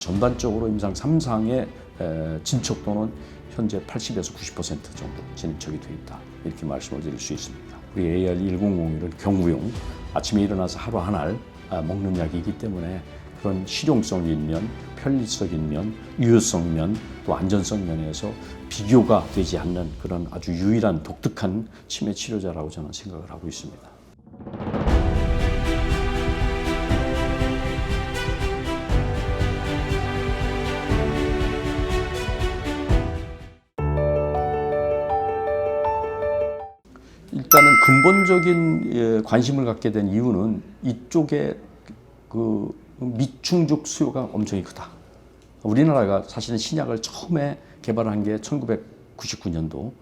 전반적으로 임상 3상의 진척도는 현재 80에서 90% 정도 진척이 되어 있다. 이렇게 말씀을 드릴 수 있습니다. 우리 AR1001은 경구용, 아침에 일어나서 하루 한 알 먹는 약이기 때문에 그런 실용적인 면, 편리적인 면, 유효성 면, 또 안전성 면에서 비교가 되지 않는 그런 아주 유일한 독특한 치매 치료제라고 저는 생각을 하고 있습니다. 일단은 근본적인 관심을 갖게 된 이유는 이쪽에 그 미충족 수요가 엄청히 크다. 우리나라가 사실은 신약을 처음에 개발한 게 1999년도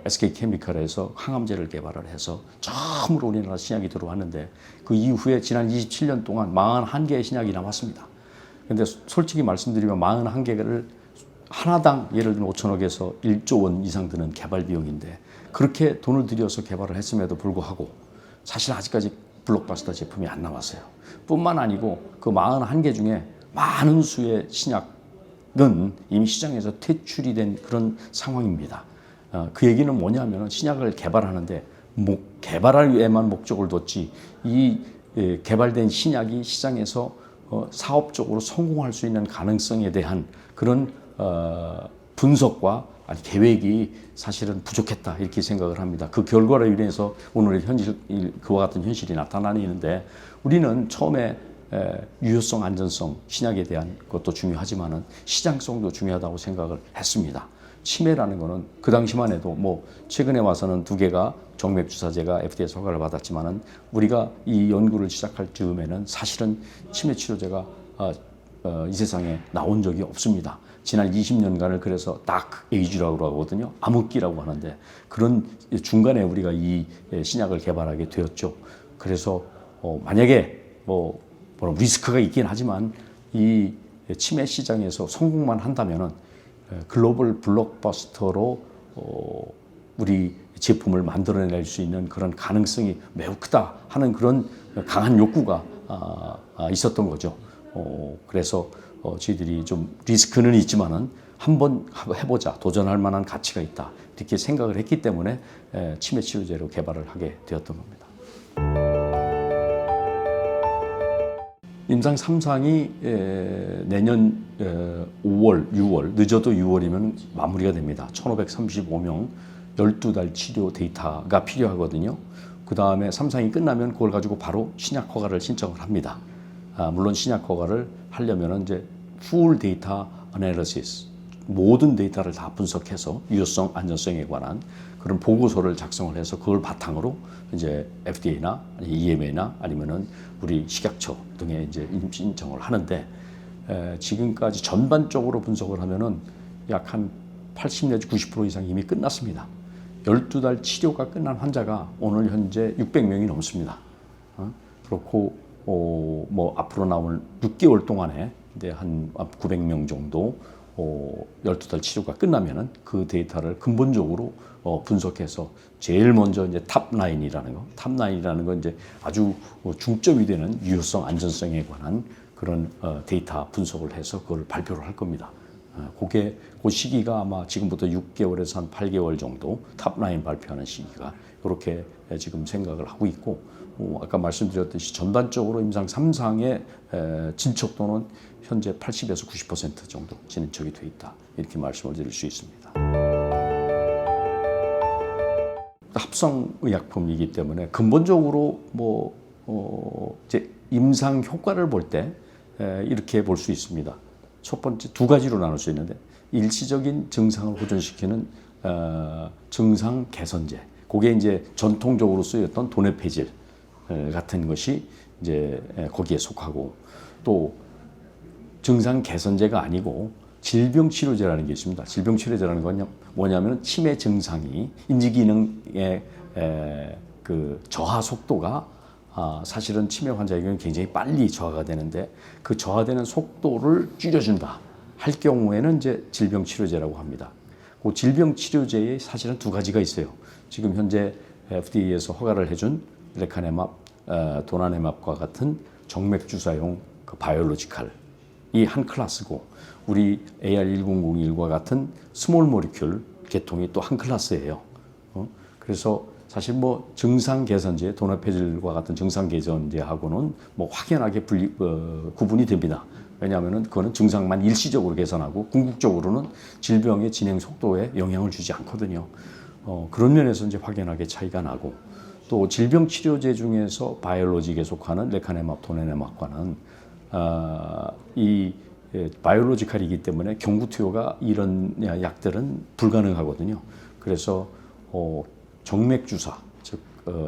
SK케미칼에서 항암제를 개발을 해서 처음으로 우리나라 신약이 들어왔는데 그 이후에 지난 27년 동안 41개의 신약이 나왔습니다. 근데 솔직히 말씀드리면 41개를 하나당 예를 들면 5천억에서 1조 원 이상 드는 개발 비용인데 그렇게 돈을 들여서 개발을 했음에도 불구하고 사실 아직까지 블록버스터 제품이 안 나왔어요. 뿐만 아니고 그 41개 중에 많은 수의 신약은 이미 시장에서 퇴출이 된 그런 상황입니다. 그 얘기는 뭐냐면 신약을 개발하는데 개발할 위에만 목적을 뒀지 이 개발된 신약이 시장에서 사업적으로 성공할 수 있는 가능성에 대한 그런 분석과 계획이 사실은 부족했다 이렇게 생각을 합니다. 그 결과로 인해서 오늘의 현실, 그와 같은 현실이 나타나는데 우리는 처음에 유효성, 안전성, 신약에 대한 것도 중요하지만은 시장성도 중요하다고 생각을 했습니다. 치매라는 거는 그 당시만 해도 뭐 최근에 와서는 2개가 정맥 주사제가 FDA에서 허가를 받았지만은 우리가 이 연구를 시작할 즈음에는 사실은 치매 치료제가 이 세상에 나온 적이 없습니다. 지난 20년간을 그래서 다크 에이지라고 하거든요. 암흑기라고 하는데 그런 중간에 우리가 이 신약을 개발하게 되었죠. 그래서 만약에 리스크가 있긴 하지만 이 치매 시장에서 성공만 한다면은 글로벌 블록버스터로 우리 제품을 만들어낼 수 있는 그런 가능성이 매우 크다 하는 그런 강한 욕구가 있었던 거죠. 그래서 저희들이 좀 리스크는 있지만은 한번 해보자, 도전할 만한 가치가 있다 이렇게 생각을 했기 때문에 치매 치료제로 개발을 하게 되었던 겁니다. 임상 3상이 내년 5월, 6월, 늦어도 6월이면 마무리가 됩니다. 1,535명 12달 치료 데이터가 필요하거든요. 그 다음에 3상이 끝나면 그걸 가지고 바로 신약 허가를 신청을 합니다. 물론 신약 허가를 하려면 이제 풀 데이터 애널리시스, 모든 데이터를 다 분석해서 유효성, 안전성에 관한 그런 보고서를 작성을 해서 그걸 바탕으로 이제 FDA나 EMA나 아니면은 우리 식약처 등에 이제 신청을 하는데 지금까지 전반적으로 분석을 하면은 약 한 80 내지 90% 이상 이미 끝났습니다. 12달 치료가 끝난 환자가 오늘 현재 600명이 넘습니다. 그렇고 뭐 앞으로 나올 6개월 동안에 이제 한 900명 정도 12달 치료가 끝나면은 그 데이터를 근본적으로 분석해서 제일 먼저 이제 탑9이라는 건 이제 아주 중점이 되는 유효성, 안전성에 관한 그런 데이터 분석을 해서 그걸 발표를 할 겁니다. 그 시기가 아마 지금부터 6개월에서 한 8개월 정도 탑9 발표하는 시기가 그렇게 지금 생각을 하고 있고 아까 말씀드렸듯이 전반적으로 임상 3상의 진척도는 현재 80에서 90% 정도 진척이 되어 있다 이렇게 말씀을 드릴 수 있습니다. 합성의약품이기 때문에 근본적으로 이제 임상 효과를 볼 때 이렇게 볼 수 있습니다. 첫 번째 2가지로 나눌 수 있는데 일시적인 증상을 호전시키는 증상 개선제. 그게 이제 전통적으로 쓰였던 도네페질 같은 것이 이제 거기에 속하고 또 증상 개선제가 아니고 질병 치료제라는 게 있습니다. 질병 치료제라는 건 뭐냐면 치매 증상이 인지 기능의 그 저하 속도가 사실은 치매 환자에게는 굉장히 빨리 저하가 되는데 그 저하되는 속도를 줄여준다 할 경우에는 이제 질병 치료제라고 합니다. 그 질병 치료제에 사실은 2가지가 있어요. 지금 현재 FDA에서 허가를 해준 레카네맙, 도나네맙과 같은 정맥 주사용 그 바이올로지칼 한 클래스고 우리 AR1001과 같은 스몰 모리큘 계통이 또 한 클래스예요. 그래서 사실 뭐 증상 개선제, 도나페질과 같은 증상 개선제하고는 뭐 확연하게 구분이 됩니다. 왜냐하면 그거는 증상만 일시적으로 개선하고 궁극적으로는 질병의 진행 속도에 영향을 주지 않거든요. 그런 면에서 이제 확연하게 차이가 나고 또 질병 치료제 중에서 바이올로직에 속하는 레카네맙, 도나네맙과는 이 바이올로지칼이기 때문에 경구 투여가 이런 약들은 불가능하거든요. 그래서 정맥 주사, 즉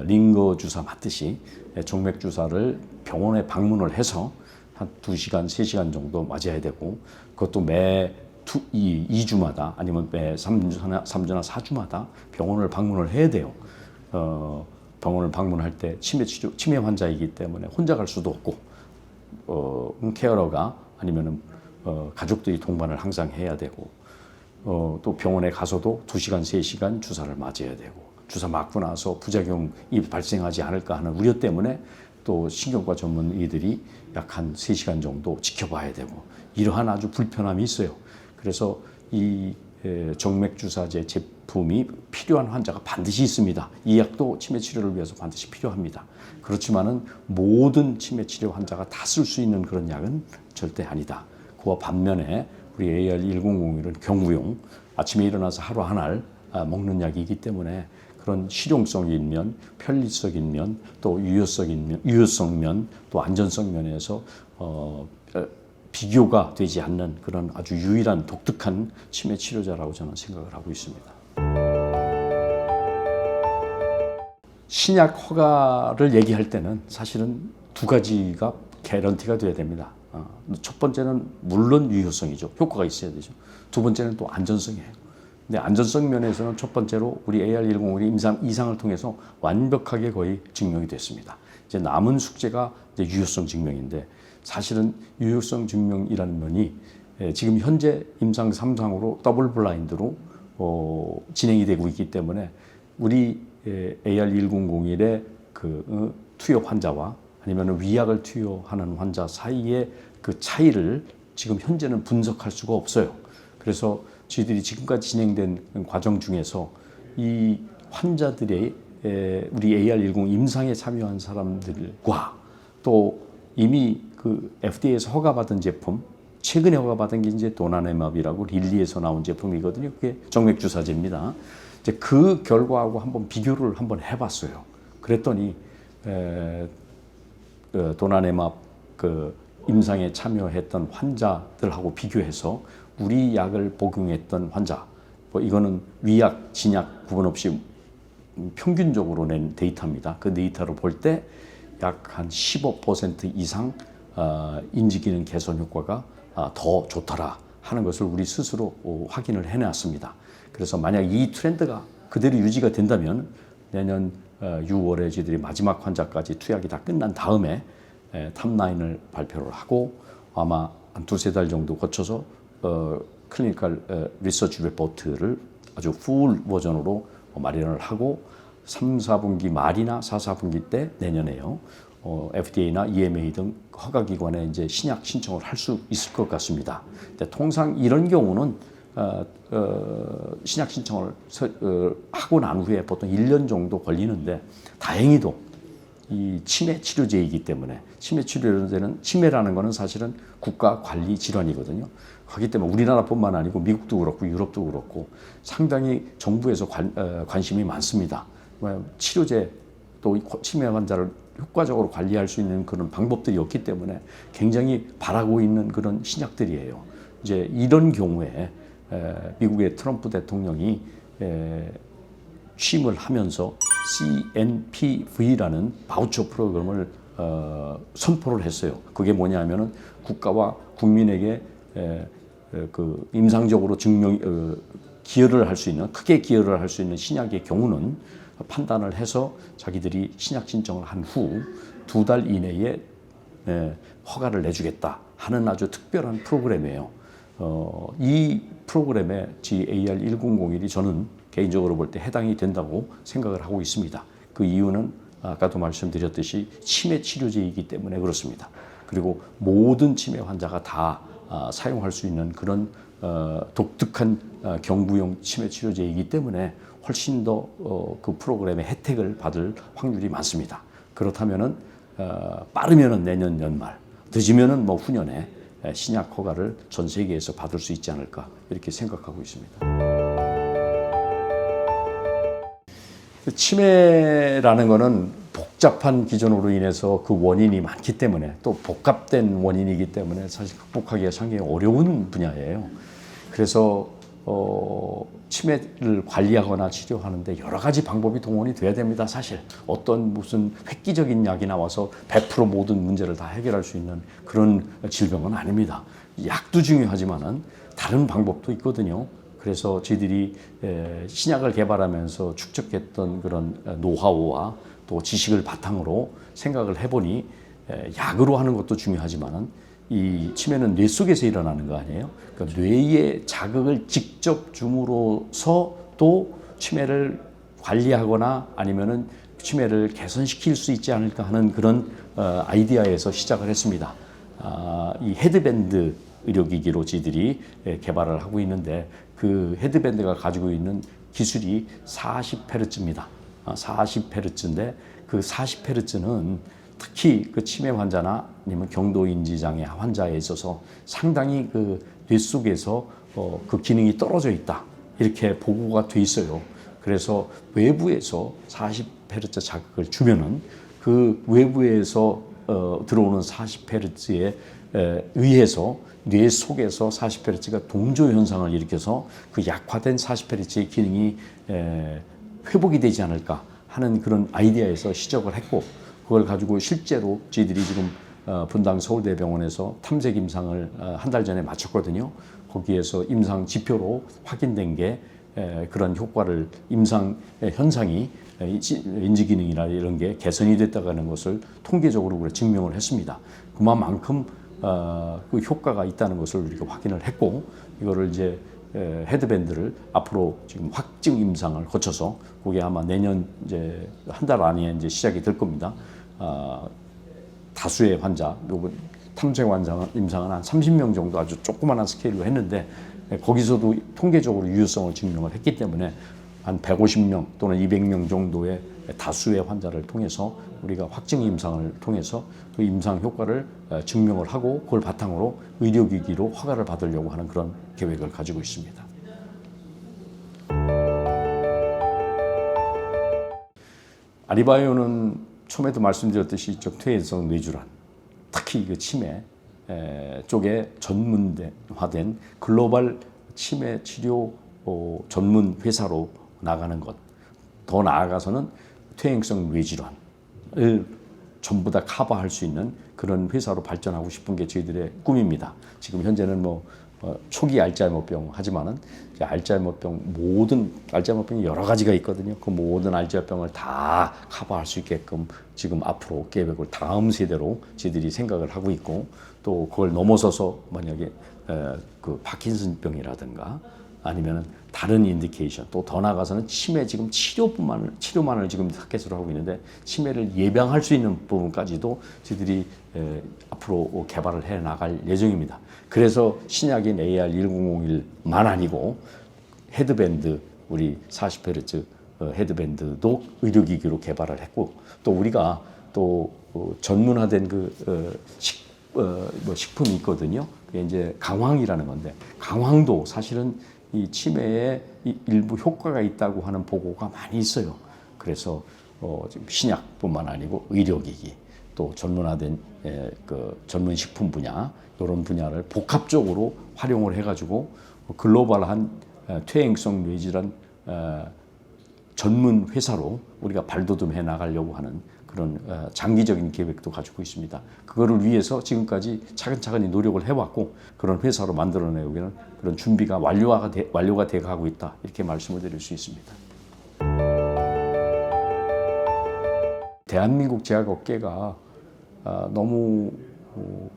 링거 주사 맞듯이 정맥 주사를 병원에 방문을 해서 한 2시간, 3시간 정도 맞아야 되고 그것도 매 2주마다 아니면 매 3주나 4주마다 병원을 방문을 해야 돼요. 병원을 방문할 때 치매 환자이기 때문에 혼자 갈 수도 없고 케어러가 아니면은 가족들이 동반을 항상 해야 되고 또 병원에 가서도 2시간, 3시간 주사를 맞아야 되고 주사 맞고 나서 부작용이 발생하지 않을까 하는 우려 때문에 또 신경과 전문의들이 약 한 3시간 정도 지켜봐야 되고 이러한 아주 불편함이 있어요. 그래서 이 정맥주사제 제품이 필요한 환자가 반드시 있습니다. 이 약도 치매 치료를 위해서 반드시 필요합니다. 그렇지만은 모든 치매 치료 환자가 다 쓸 수 있는 그런 약은 절대 아니다. 그와 반면에 우리 AR1001은 경구용, 아침에 일어나서 하루 한 알 먹는 약이기 때문에 그런 실용적인 면, 편리적인 면, 또 유효성 면, 또 안전성 면에서 비교가 되지 않는 그런 아주 유일한 독특한 치매 치료제라고 저는 생각을 하고 있습니다. 신약 허가를 얘기할 때는 사실은 2가지가 개런티가 돼야 됩니다. 첫 번째는 물론 유효성이죠. 효과가 있어야 되죠. 2번째는 또 안전성이에요. 근데 안전성 면에서는 첫 번째로 우리 AR1001이 임상을 통해서 완벽하게 거의 증명이 됐습니다. 이제 남은 숙제가 이제 유효성 증명인데 사실은 유효성 증명이라는 면이 지금 현재 임상 3상으로 더블 블라인드로 진행이 되고 있기 때문에 우리 AR1001의 그 투여 환자와 아니면 위약을 투여하는 환자 사이의 그 차이를 지금 현재는 분석할 수가 없어요. 그래서 저희들이 지금까지 진행된 과정 중에서 이 환자들의 우리 AR10 임상에 참여한 사람들과 또 이미 그 FDA에서 허가받은 제품, 최근에 허가받은 게 이제 도나네맙이라고 릴리에서 나온 제품이거든요. 그게 정맥주사제입니다. 이제 그 결과하고 한번 비교를 한번 해봤어요. 그랬더니 도나네맙 그 임상에 참여했던 환자들하고 비교해서 우리 약을 복용했던 환자, 뭐 이거는 위약, 진약 구분 없이 평균적으로 낸 데이터입니다. 그 데이터로 볼 때 약 한 15% 이상 인지기능 개선 효과가 더 좋더라 하는 것을 우리 스스로 확인을 해놨습니다. 그래서 만약 이 트렌드가 그대로 유지가 된다면 내년 6월에 저희들이 마지막 환자까지 투약이 다 끝난 다음에 탑9을 발표를 하고 아마 한 2-3달 정도 거쳐서 클리니컬 리서치 리포트를 아주 풀 버전으로 마련을 하고 3, 4분기 말이나 4, 4분기 때 내년에요. FDA나 EMA 등 허가기관에 이제 신약 신청을 할 수 있을 것 같습니다. 근데 통상 이런 경우는 신약 신청을 하고 난 후에 보통 1년 정도 걸리는데 다행히도 이 치매 치료제이기 때문에 치매 치료제는 치매라는 것은 사실은 국가 관리 질환이거든요. 그렇기 때문에 우리나라뿐만 아니고 미국도 그렇고 유럽도 그렇고 상당히 정부에서 관심이 많습니다. 치료제 또 치매 환자를 효과적으로 관리할 수 있는 그런 방법들이 없기 때문에 굉장히 바라고 있는 그런 신약들이에요. 이제 이런 경우에 미국의 트럼프 대통령이 취임을 하면서 CNPV라는 바우처 프로그램을 선포를 했어요. 그게 뭐냐면은 국가와 국민에게 그 임상적으로 기여를 할 수 있는 크게 기여를 할 수 있는 신약의 경우는 판단을 해서 자기들이 신약 신청을 한 후 2달 이내에 허가를 내주겠다 하는 아주 특별한 프로그램이에요. 이 프로그램에 AR1001이 저는 개인적으로 볼 때 해당이 된다고 생각을 하고 있습니다. 그 이유는 아까도 말씀드렸듯이 치매 치료제이기 때문에 그렇습니다. 그리고 모든 치매 환자가 다 사용할 수 있는 그런 독특한 경부용 치매 치료제이기 때문에 훨씬 더 그 프로그램의 혜택을 받을 확률이 많습니다. 그렇다면은 빠르면은 내년 연말, 늦으면은 뭐 후년에 신약 허가를 전 세계에서 받을 수 있지 않을까 이렇게 생각하고 있습니다. 치매라는 것은 복잡한 기전으로 인해서 그 원인이 많기 때문에 또 복합된 원인이기 때문에 사실 극복하기가 상당히 어려운 분야예요. 그래서 치매를 관리하거나 치료하는데 여러 가지 방법이 동원이 돼야 됩니다. 사실 어떤 무슨 획기적인 약이 나와서 100% 모든 문제를 다 해결할 수 있는 그런 질병은 아닙니다. 약도 중요하지만은 다른 방법도 있거든요. 그래서 저희들이 신약을 개발하면서 축적했던 그런 노하우와 또 지식을 바탕으로 생각을 해보니 약으로 하는 것도 중요하지만은 이 치매는 뇌 속에서 일어나는 거 아니에요? 그러니까 뇌에 자극을 직접 줌으로써 또 치매를 관리하거나 아니면은 치매를 개선시킬 수 있지 않을까 하는 그런 아이디어에서 시작을 했습니다. 이 헤드밴드 의료기기로 저희들이 개발을 하고 있는데 그 헤드밴드가 가지고 있는 기술이 40Hz입니다. 40Hz인데 그 40Hz는 특히 그 치매 환자나 아니면 경도인지 장애 환자에 있어서 상당히 그 뇌 속에서 그 기능이 떨어져 있다 이렇게 보고가 돼 있어요. 그래서 외부에서 40Hz 자극을 주면은 그 외부에서 들어오는 40Hz에 의해서 뇌 속에서 40Hz가 동조 현상을 일으켜서 그 약화된 40Hz의 기능이 회복이 되지 않을까 하는 그런 아이디어에서 시작을 했고 그걸 가지고 실제로 저희들이 지금 분당 서울대병원에서 탐색 임상을 한 달 전에 마쳤거든요. 거기에서 임상 지표로 확인된 게 그런 효과를 임상 현상이 인지 기능이나 이런 게 개선이 됐다는 것을 통계적으로 증명을 했습니다. 그만큼 그 효과가 있다는 것을 우리가 확인을 했고 이거를 이제 헤드밴드를 앞으로 지금 확증 임상을 거쳐서 그게 아마 내년 이제 한 달 안에 이제 시작이 될 겁니다. 다수의 환자, 요번 탐색 환자 임상은 한 30명 정도 아주 조그마한 스케일로 했는데 거기서도 통계적으로 유효성을 증명을 했기 때문에 한 150명 또는 200명 정도의 다수의 환자를 통해서 우리가 확증 임상을 통해서 그 임상 효과를 증명을 하고 그걸 바탕으로 의료기기로 허가를 받으려고 하는 그런 계획을 가지고 있습니다. 아리바이오는 처음에도 말씀드렸듯이 퇴행성 뇌질환, 특히 그 치매 쪽에 전문화된 글로벌 치매 치료 전문 회사로 나가는 것, 더 나아가서는 퇴행성 뇌질환을 전부 다 커버할 수 있는 그런 회사로 발전하고 싶은 게 저희들의 꿈입니다. 지금 현재는 초기 알츠하이머병 하지만은 모든 알츠하이머병이 여러 가지가 있거든요. 그 모든 알츠하이머병을 다 커버할 수 있게끔 지금 앞으로 계획을 다음 세대로 저희들이 생각을 하고 있고 또 그걸 넘어서서 만약에 그 파킨슨병이라든가 아니면은 다른 인디케이션 또 더 나아가서는 치매 지금 치료만을 지금 타겟으로 하고 있는데 치매를 예방할 수 있는 부분까지도 저희들이 앞으로 개발을 해 나갈 예정입니다. 그래서 신약인 AR1001만 아니고 헤드밴드 우리 40Hz 헤드밴드도 의료기기로 개발을 했고 또 우리가 또 전문화된 식품이 있거든요. 그게 이제 강황이라는 건데 강황도 사실은 이 치매에 일부 효과가 있다고 하는 보고가 많이 있어요. 그래서 지금 신약뿐만 아니고 의료기기 또 전문화된 그 전문 식품 분야 이런 분야를 복합적으로 활용을 해가지고 글로벌한 퇴행성 뇌질환 전문 회사로 우리가 발돋움해 나가려고 하는 그런 장기적인 계획도 가지고 있습니다. 그거를 위해서 지금까지 차근차근히 노력을 해왔고 그런 회사로 만들어내기는 그런 준비가 완료가 돼가고 있다 이렇게 말씀을 드릴 수 있습니다. 대한민국 제약업계가 너무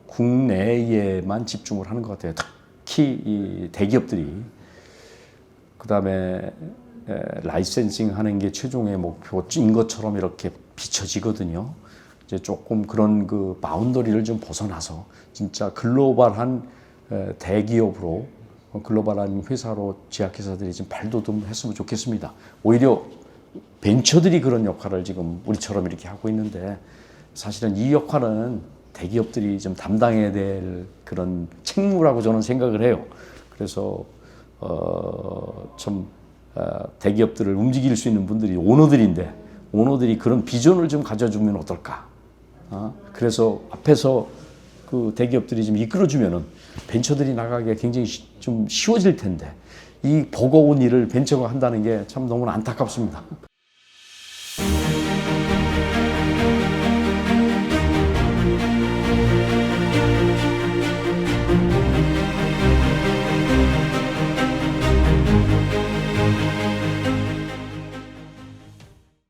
국내에만 집중을 하는 것 같아요. 특히 이 대기업들이 그다음에 라이센싱 하는 게 최종의 목표인 것처럼 이렇게 비춰지거든요. 이제 조금 그런 그 바운더리를 좀 벗어나서 진짜 글로벌한 대기업으로 글로벌한 회사로 제약회사들이 좀 발돋움했으면 좋겠습니다. 오히려 벤처들이 그런 역할을 지금 우리처럼 이렇게 하고 있는데 사실은 이 역할은 대기업들이 좀 담당해야 될 그런 책무라고 저는 생각을 해요. 그래서 대기업들을 움직일 수 있는 분들이 오너들인데 오너들이 그런 비전을 좀 가져주면 어떨까? 그래서 앞에서 그 대기업들이 좀 이끌어주면은 벤처들이 나가기가 굉장히 좀 쉬워질 텐데 이 버거운 일을 벤처가 한다는 게 참 너무나 안타깝습니다.